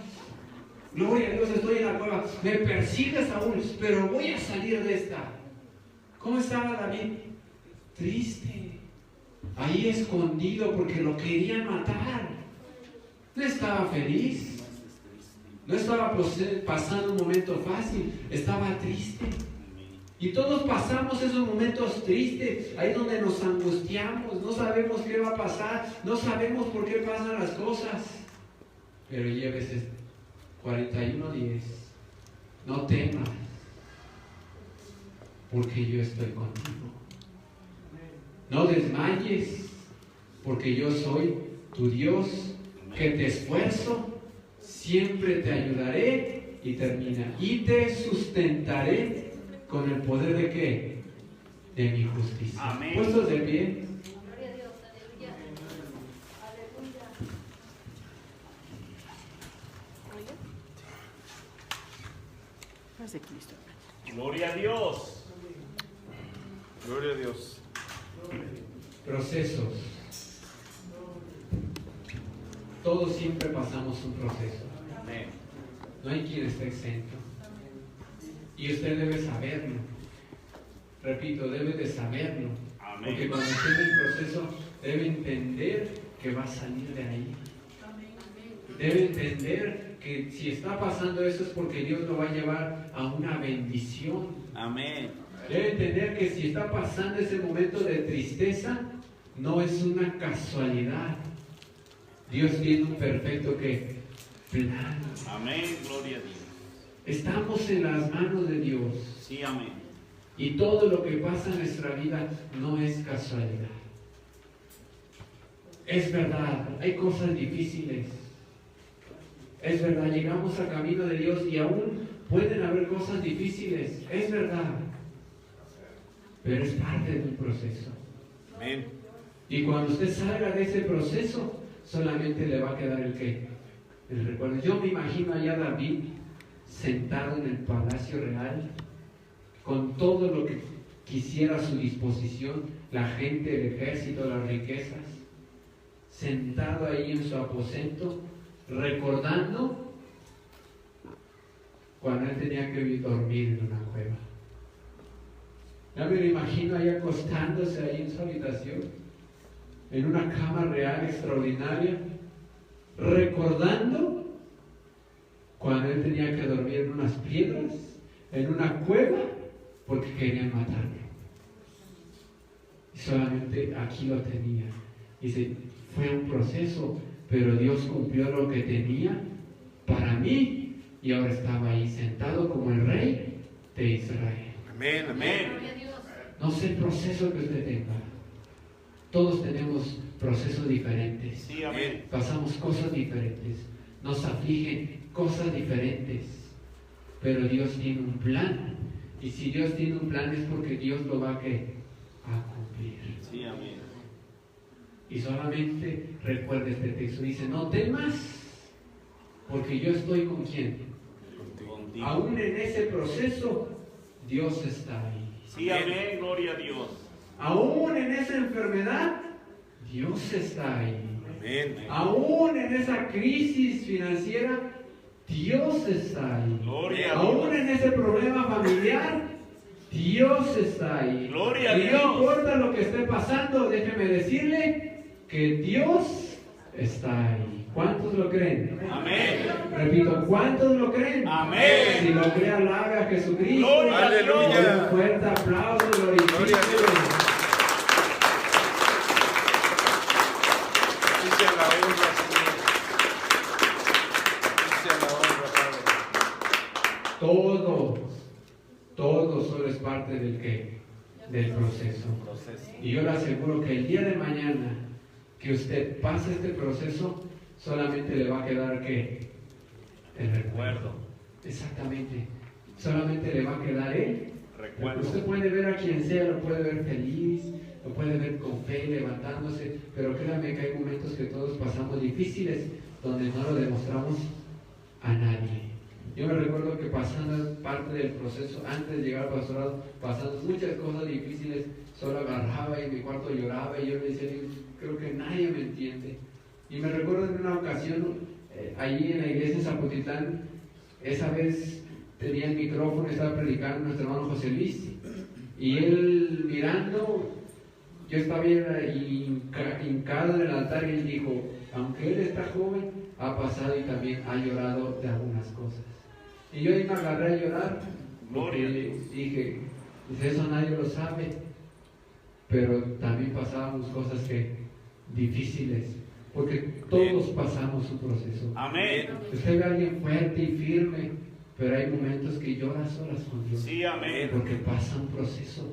gloria a Dios, estoy en la cueva, me persigue Saúl, pero voy a salir de esta. ¿Cómo estaba David? Triste. Ahí escondido porque lo querían matar. No estaba feliz. No estaba pasando un momento fácil. Estaba triste. Y todos pasamos esos momentos tristes, ahí donde nos angustiamos, no sabemos qué va a pasar, no sabemos por qué pasan las cosas. Pero llévese 41:10. No temas, porque yo estoy contigo. No desmayes, porque yo soy tu Dios, que te esfuerzo, siempre te ayudaré, y termina, y te sustentaré con el poder de ¿qué? De mi justicia. Amén. Puestos de pie. Gloria a Dios, aleluya. Aleluya. Paz de Cristo. Gloria a Dios. Gloria a Dios. Procesos. Todos siempre pasamos un proceso. Amén. No hay quien esté exento. Y usted debe saberlo. Repito, debe de saberlo. Amén. Porque cuando esté en el proceso, debe entender que va a salir de ahí. Debe entender que si está pasando eso es porque Dios lo va a llevar a una bendición. Amén. Debe entender que si está pasando ese momento de tristeza, no es una casualidad. Dios tiene un perfecto ¿qué? Plan. Amén. Gloria a Dios. Estamos en las manos de Dios. Sí, amén. Y todo lo que pasa en nuestra vida no es casualidad. Es verdad, hay cosas difíciles. Es verdad, llegamos al camino de Dios y aún pueden haber cosas difíciles. Es verdad. Pero es parte de un proceso. Amén. Y cuando usted salga de ese proceso, solamente le va a quedar el ¿qué? El recuerdo. Yo me imagino allá a David sentado en el palacio real, con todo lo que quisiera a su disposición, la gente, el ejército, las riquezas, sentado ahí en su aposento, recordando cuando él tenía que dormir en una cueva. Ya me lo imagino ahí acostándose ahí en su habitación, en una cama real extraordinaria, recordando cuando él tenía que dormir en unas piedras, en una cueva, porque querían matarlo. Y solamente aquí lo tenía. Dice, fue un proceso, pero Dios cumplió lo que tenía para mí, y ahora estaba ahí sentado como el rey de Israel. Amén. Amén. Gloria a Dios. No sé el proceso que usted tenga. Todos tenemos procesos diferentes. Sí, amén. Pasamos cosas diferentes. Nos afligen cosas diferentes. Pero Dios tiene un plan. Y si Dios tiene un plan es porque Dios lo va a cumplir. Sí, amén. Y solamente recuerde este texto. Dice, no temas, porque yo estoy con quién. Contigo. Aún en ese proceso, Dios está ahí. Sí, amén. Gloria a Dios. Aún en esa enfermedad, Dios está ahí. Amén. Aún en esa crisis financiera, Dios está ahí. Gloria a Aún Dios. en ese problema familiar, Dios está ahí. Gloria a Y Dios. no importa lo que esté pasando, déjeme decirle que Dios está ahí. ¿Cuántos lo creen? Amén. Repito, ¿cuántos lo creen? Amén. Si lo cree, alabe a Jesucristo. Gloria a Dios. Un fuerte aplauso, glorifíquelo. Gloria a Dios. Dice la honra, Señor. Dice la honra, Padre. Todo solo es parte del proceso. Y yo le aseguro que el día de mañana que usted pase este proceso, solamente le va a quedar ¿qué? El recuerdo. Exactamente. Solamente le va a quedar él. Recuerdo. Usted puede ver a quien sea, lo puede ver feliz, lo puede ver con fe, levantándose, pero créame que hay momentos que todos pasamos difíciles, donde no lo demostramos a nadie. Yo me recuerdo que pasando parte del proceso, antes de llegar al pastorado, pasando muchas cosas difíciles, solo agarraba y en mi cuarto lloraba y yo le decía, creo que nadie me entiende. Y me recuerdo en una ocasión, allí en la iglesia en Zapotitlán, esa vez tenía el micrófono, estaba predicando nuestro hermano José Luis, y él mirando, yo estaba hincado en el altar y él dijo, aunque él está joven, ha pasado y también ha llorado de algunas cosas. Y yo ahí me agarré a llorar, Gloria a porque Dios. dije, pues eso nadie lo sabe, pero también pasábamos cosas difíciles, porque todos pasamos un proceso. Amén. Usted ve a alguien fuerte y firme, pero hay momentos que llora solas con Dios, Sí, amén. porque pasa un proceso.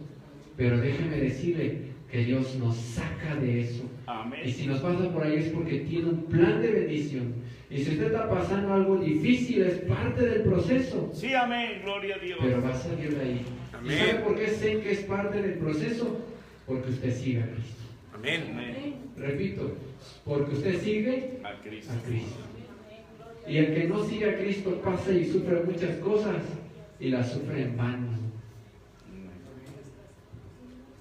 Pero déjeme decirle que Dios nos saca de eso. Y Amén. si nos pasa por ahí es porque tiene un plan de bendición. Y si usted está pasando algo difícil, es parte del proceso, Sí, amén. Gloria a Dios. pero va a salir de ahí. ¿Y Amén. sabe por qué sé que es parte del proceso? Porque usted sigue a Cristo. Amén. Amén. Repito, porque usted sigue A Cristo. a Cristo. Y el que no sigue a Cristo pasa y sufre muchas cosas y las sufre en vano.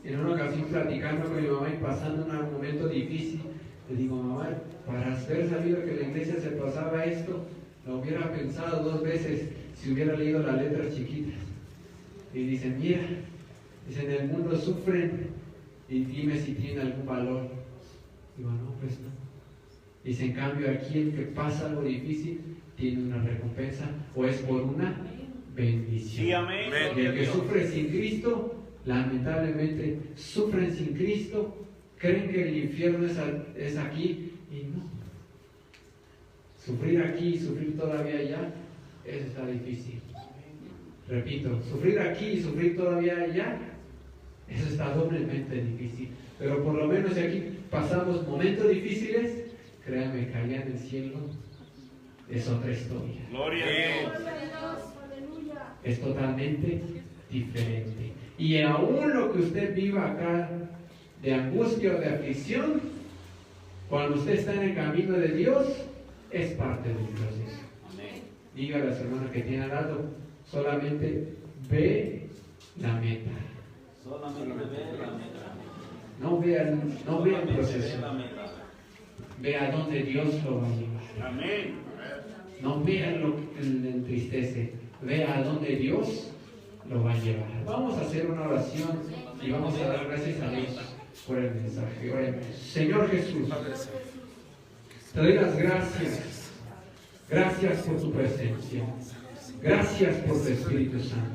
En una ocasión platicando con mi mamá y pasando un momento difícil, le digo, mamá, para haber sabido que la iglesia se pasaba esto, lo hubiera pensado 2 veces si hubiera leído las letras chiquitas. Y dice, mira, dice, en el mundo sufren y dime si tiene algún valor. Digo, no, pues no. Dice, en cambio aquí el que pasa algo difícil tiene una recompensa o es por una bendición. Sí, amén. Y Gloria a el que Dios. sufre sin Cristo, lamentablemente sufren sin Cristo, creen que el infierno es aquí y no. Sufrir aquí y sufrir todavía allá, eso está difícil. Repito, sufrir aquí y sufrir todavía allá, eso está doblemente difícil. Pero por lo menos si aquí pasamos momentos difíciles, créanme que allá en el cielo es otra historia. Gloria a Dios. Es totalmente diferente. Y aún lo que usted viva acá de angustia o de aflicción, cuando usted está en el camino de Dios, es parte del proceso. Amén. Dígale a su hermano que tiene al lado, solamente ve la meta. Solamente ve la meta. No vea el Solamente proceso. ve la meta. Ve a donde Dios lo va a llevar. Amén. No vea lo que le entristece. Vea a donde Dios lo va a llevar. Vamos a hacer una oración y vamos a dar gracias a Dios por el mensaje. Oremos. Señor Jesús, te doy las gracias. Gracias por tu presencia. Gracias por tu Espíritu Santo.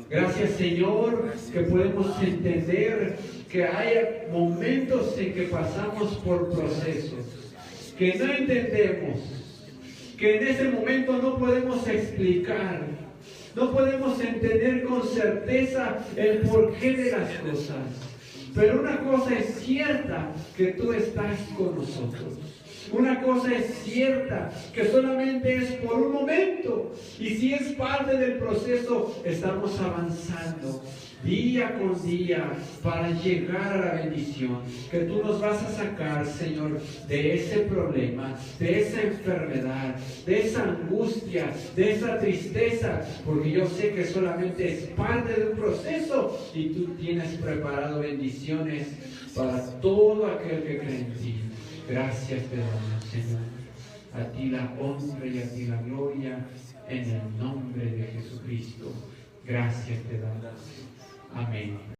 Gracias, Señor, que podemos entender que hay momentos en que pasamos por procesos que no entendemos, que en ese momento no podemos explicar, no podemos entender con certeza el porqué de las cosas. Pero una cosa es cierta, que tú estás con nosotros. Una cosa es cierta, que solamente es por un momento. Y si es parte del proceso, estamos avanzando. día con día para llegar a la bendición, que tú nos vas a sacar, Señor, de ese problema, de esa enfermedad, de esa angustia, de esa tristeza, porque yo sé que solamente es parte de un proceso y tú tienes preparado bendiciones para todo aquel que cree en ti. Gracias te damos, Señor. A ti la honra y a ti la gloria en el nombre de Jesucristo. Gracias te damos. Amén.